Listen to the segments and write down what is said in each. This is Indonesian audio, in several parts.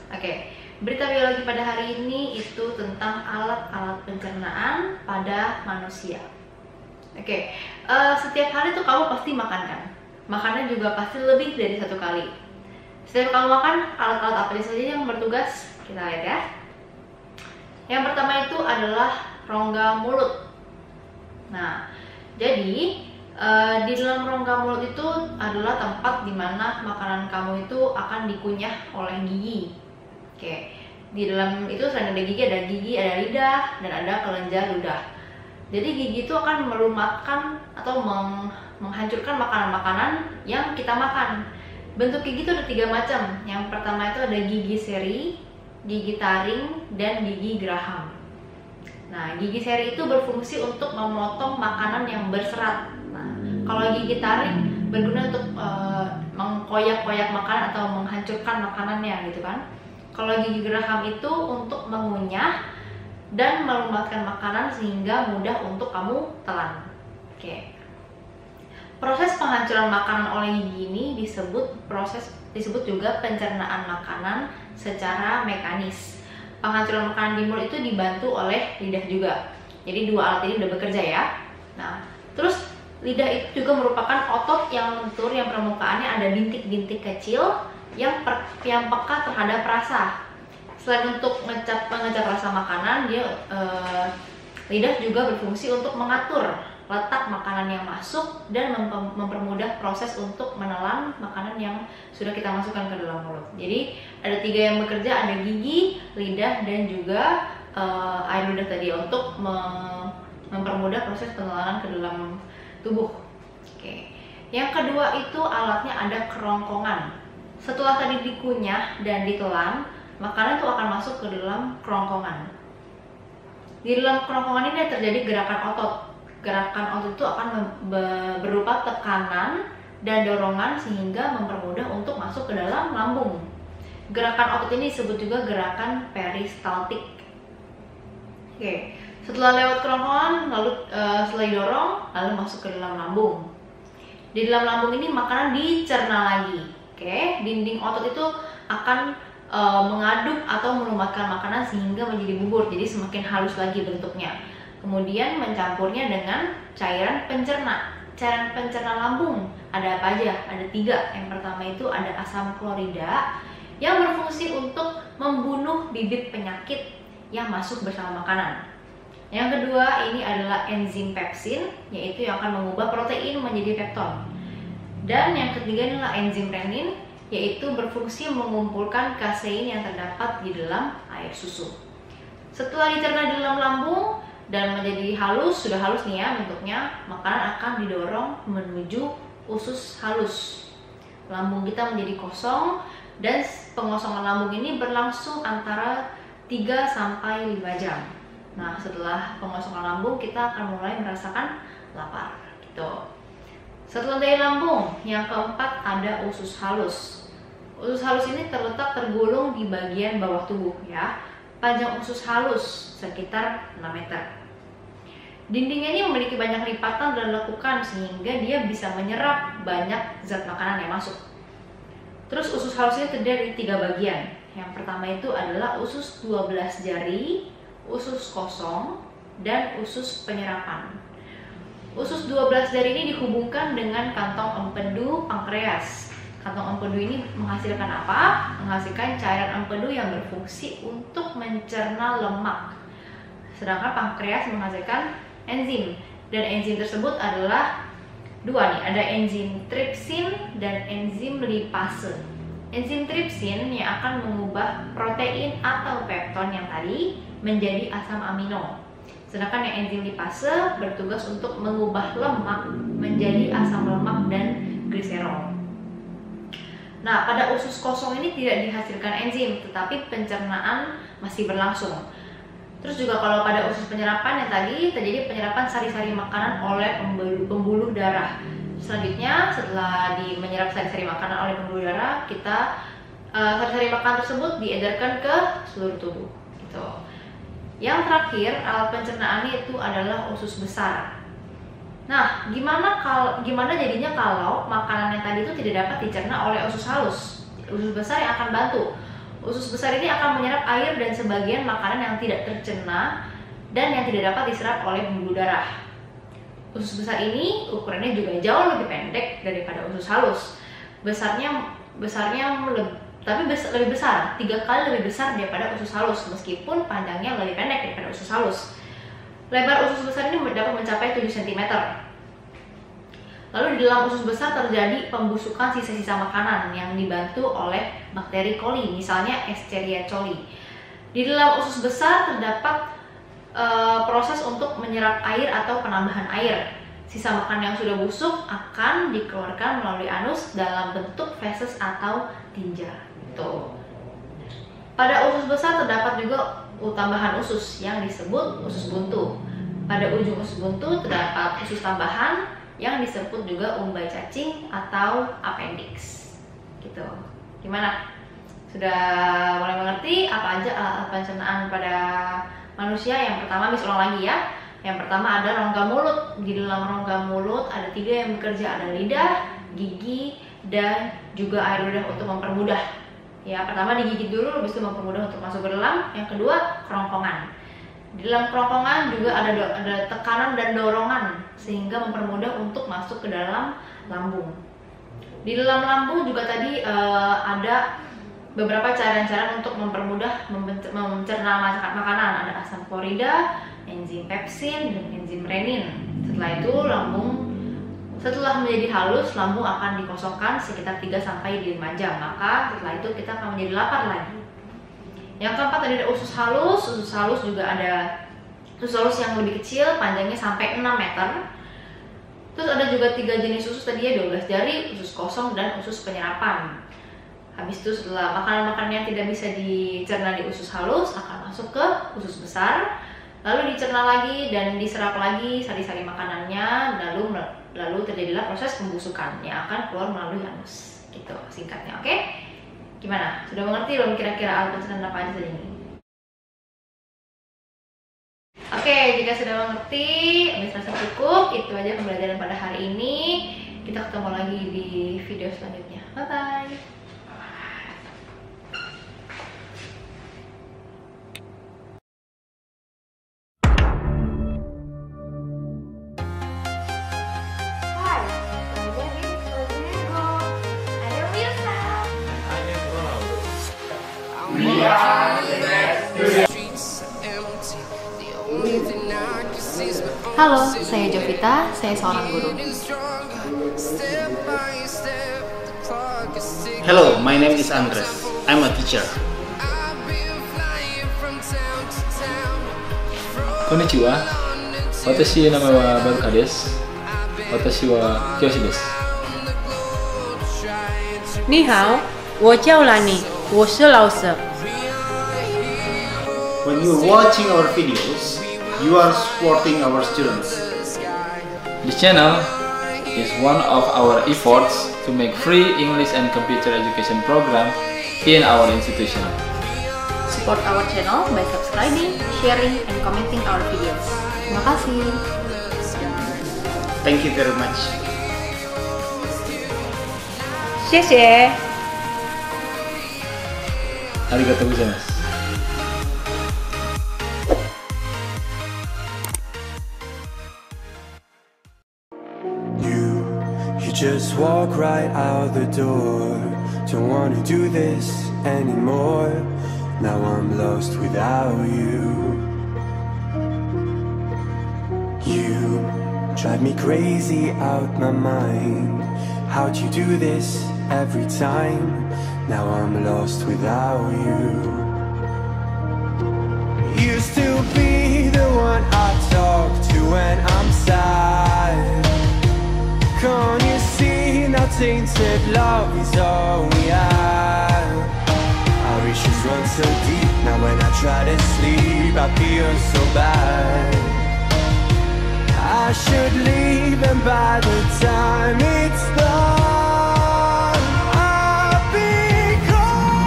Oke, berita biologi pada hari ini itu tentang alat-alat pencernaan pada manusia. Oke, setiap hari tuh kamu pasti makan kan? Makannya juga pasti lebih dari satu kali. Setiap kamu makan, alat-alat apa saja yang bertugas? Kita lihat ya. Yang pertama itu adalah rongga mulut. Nah, jadi di dalam rongga mulut itu adalah tempat di mana makanan kamu itu akan dikunyah oleh gigi. Oke, di dalam itu selain ada gigi, ada lidah, dan ada kelenjar ludah. Jadi gigi itu akan melumatkan atau menghancurkan makanan-makanan yang kita makan. Bentuk gigi itu ada 3 macam. Yang pertama itu ada gigi seri, gigi taring, dan gigi geraham. Nah, gigi seri itu berfungsi untuk memotong makanan yang berserat. Nah, kalau gigi taring berguna untuk mengkoyak-koyak makanan atau menghancurkan makanannya gitu kan. Kalau gigi geraham itu untuk mengunyah dan melumatkan makanan sehingga mudah untuk kamu telan. Oke. Proses penghancuran makanan oleh gigi ini disebut juga pencernaan makanan secara mekanis. Penghancuran makanan di mulut itu dibantu oleh lidah juga. Jadi dua alat ini udah bekerja ya. Nah, terus lidah itu juga merupakan otot yang lentur yang permukaannya ada bintik-bintik kecil yang peka terhadap rasa. Selain untuk mengecap rasa makanan, lidah juga berfungsi untuk mengatur letak makanan yang masuk dan mempermudah proses untuk menelan makanan yang sudah kita masukkan ke dalam mulut. Jadi ada 3 yang bekerja, ada gigi, lidah, dan juga air lidah tadi untuk mempermudah proses penelanan ke dalam tubuh. Oke. Yang kedua itu alatnya ada kerongkongan. Setelah tadi dikunyah dan ditelan, makanan itu akan masuk ke dalam kerongkongan. Di dalam kerongkongan ini terjadi gerakan otot. Gerakan otot itu akan berupa tekanan dan dorongan sehingga mempermudah untuk masuk ke dalam lambung. Gerakan otot ini disebut juga gerakan peristaltik. Oke, setelah lewat kerongkongan, lalu setelah didorong, lalu masuk ke dalam lambung. Di dalam lambung ini makanan dicerna lagi. Oke, dinding otot itu akan mengaduk atau melumatkan makanan sehingga menjadi bubur, jadi semakin halus lagi bentuknya. Kemudian mencampurnya dengan cairan pencerna. Cairan pencerna lambung ada apa aja? Ada 3. Yang pertama itu ada asam klorida yang berfungsi untuk membunuh bibit penyakit yang masuk bersama makanan. Yang kedua ini adalah enzim pepsin, yaitu yang akan mengubah protein menjadi pepton. Dan yang ketiga adalah enzim renin, yaitu berfungsi mengumpulkan kasein yang terdapat di dalam air susu. Setelah dicerna di dalam lambung dan menjadi halus, sudah halus nih ya bentuknya, makanan akan didorong menuju usus halus. Lambung kita menjadi kosong dan pengosongan lambung ini berlangsung antara 3 sampai 5 jam. Nah, setelah pengosongan lambung kita akan mulai merasakan lapar gitu. Setelah dari lambung, yang keempat ada usus halus. Usus halus ini tergulung di bagian bawah tubuh ya. Panjang usus halus sekitar 6 meter. Dindingnya ini memiliki banyak lipatan dan lekukan sehingga dia bisa menyerap banyak zat makanan yang masuk. Terus usus halus ini terdiri dari 3 bagian. Yang pertama itu adalah usus 12 jari, usus kosong, dan usus penyerapan. Usus 12 jari ini dihubungkan dengan kantong empedu pankreas. Kantong empedu ini menghasilkan apa? Menghasilkan cairan empedu yang berfungsi untuk mencerna lemak. Sedangkan pankreas menghasilkan enzim. Dan enzim tersebut adalah 2 nih, ada enzim tripsin dan enzim lipase. Enzim tripsin yang akan mengubah protein atau pepton yang tadi menjadi asam amino. Sedangkan yang enzim lipase bertugas untuk mengubah lemak menjadi asam lemak dan gliserol. Nah, pada usus kosong ini tidak dihasilkan enzim, tetapi pencernaan masih berlangsung. Terus juga kalau pada usus penyerapan yang tadi terjadi penyerapan sari-sari makanan oleh pembuluh darah. Selanjutnya, setelah menyerap sari-sari makanan oleh pembuluh darah, sari-sari makanan tersebut diedarkan ke seluruh tubuh. Gitu. Yang terakhir, alat pencernaannya itu adalah usus besar. Nah, gimana jadinya kalau makanan yang tadi itu tidak dapat dicerna oleh usus halus? Usus besar yang akan bantu. Usus besar ini akan menyerap air dan sebagian makanan yang tidak tercerna dan yang tidak dapat diserap oleh pembuluh darah. Usus besar ini ukurannya juga jauh lebih pendek daripada usus halus. Lebih besar, 3 kali lebih besar daripada usus halus, meskipun panjangnya lebih pendek daripada usus halus. Lebar usus besar ini dapat mencapai 7 cm. Lalu di dalam usus besar terjadi pembusukan sisa-sisa makanan yang dibantu oleh bakteri coli, misalnya Escherichia coli. Di dalam usus besar terdapat proses untuk menyerap air atau penambahan air. Sisa makanan yang sudah busuk akan dikeluarkan melalui anus dalam bentuk feses atau tinja. Pada usus besar terdapat juga tambahan usus yang disebut usus buntu. Pada ujung usus buntu terdapat usus tambahan yang disebut juga umbai cacing atau appendix. Gitu. Gimana? Sudah mulai mengerti apa aja alat pencernaan pada manusia? Yang pertama, ulang lagi ya. Yang pertama ada rongga mulut. Di dalam rongga mulut ada 3 yang bekerja, ada lidah, gigi, dan juga air ludah untuk mempermudah. Ya, pertama digigit dulu, habis itu mempermudah untuk masuk ke dalam. Yang kedua, kerongkongan. Di dalam kerongkongan juga ada tekanan dan dorongan sehingga mempermudah untuk masuk ke dalam lambung. Di dalam lambung juga tadi ada beberapa cara-cara untuk mempermudah mencerna makanan. Ada asam klorida, enzim pepsin, dan enzim renin. Setelah menjadi halus, lambung akan dikosongkan sekitar 3-5 jam. Maka setelah itu kita akan menjadi lapar lagi. Yang keempat tadi ada usus halus. Usus halus juga ada usus halus yang lebih kecil, panjangnya sampai 6 meter. Terus ada juga 3 jenis usus tadi ya, 12 jari, usus kosong, dan usus penyerapan. Habis itu setelah makanan-makanan yang tidak bisa dicerna di usus halus akan masuk ke usus besar, lalu dicerna lagi dan diserap lagi sari-sari makanannya, lalu terjadilah proses pembusukan yang akan keluar melalui anus. Gitu singkatnya, oke? Gimana? Sudah mengerti belum kira-kira alat pencernaan apa aja tadi ini? Oke, jika sudah mengerti, rasa cukup, itu aja pembelajaran pada hari ini. Kita ketemu lagi di video selanjutnya. Bye-bye. Halo, saya Jovita, saya seorang guru. Hello, my name is Andres. I'm a teacher. Konnichiwa. Watashi nama wa Baruka desu. Watashi wa Kyoshi desu. Ni hao, wo jiao Lani, wo shi Lao Se. When you're watching our videos, you are supporting our students. This channel is one of our efforts to make free English and computer education program in our institution. Support our channel by subscribing, sharing, and commenting our videos. Terima kasih. Thank you very much. 谢谢。ありがとうございます。Just walk right out the door. Don't wanna do this anymore. Now I'm lost without you. You drive me crazy out my mind. How'd you do this every time? Now I'm lost without you. Used to be the one I talk to when I'm sad. Can't you see now tainted love is all we have? Our issues run so deep, now when I try to sleep I feel so bad. I should leave and by the time it's done I'll be gone.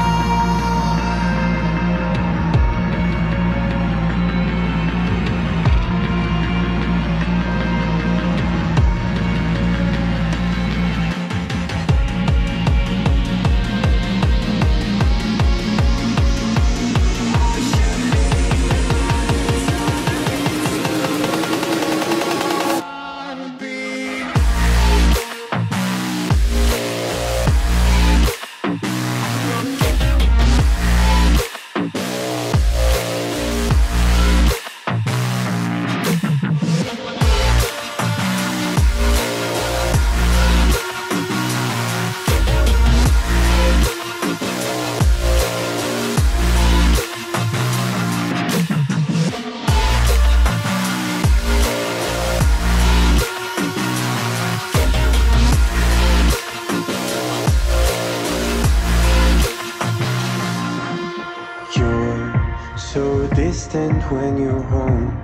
so distant when you're home,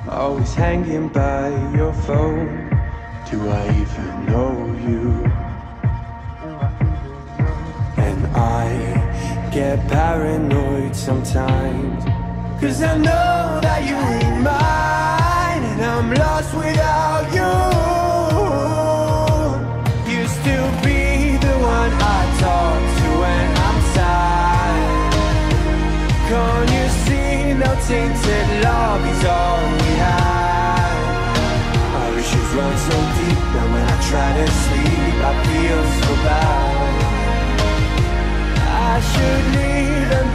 always hanging by your phone. Do I even know you? And I get paranoid sometimes, 'cause I know that you ain't mine, and I'm lost without you. Used to be the one I talk to when I'm sad. Can't you see now tainted love is all we have? Our issues run so deep, now when I try to sleep I feel so bad. I should leave and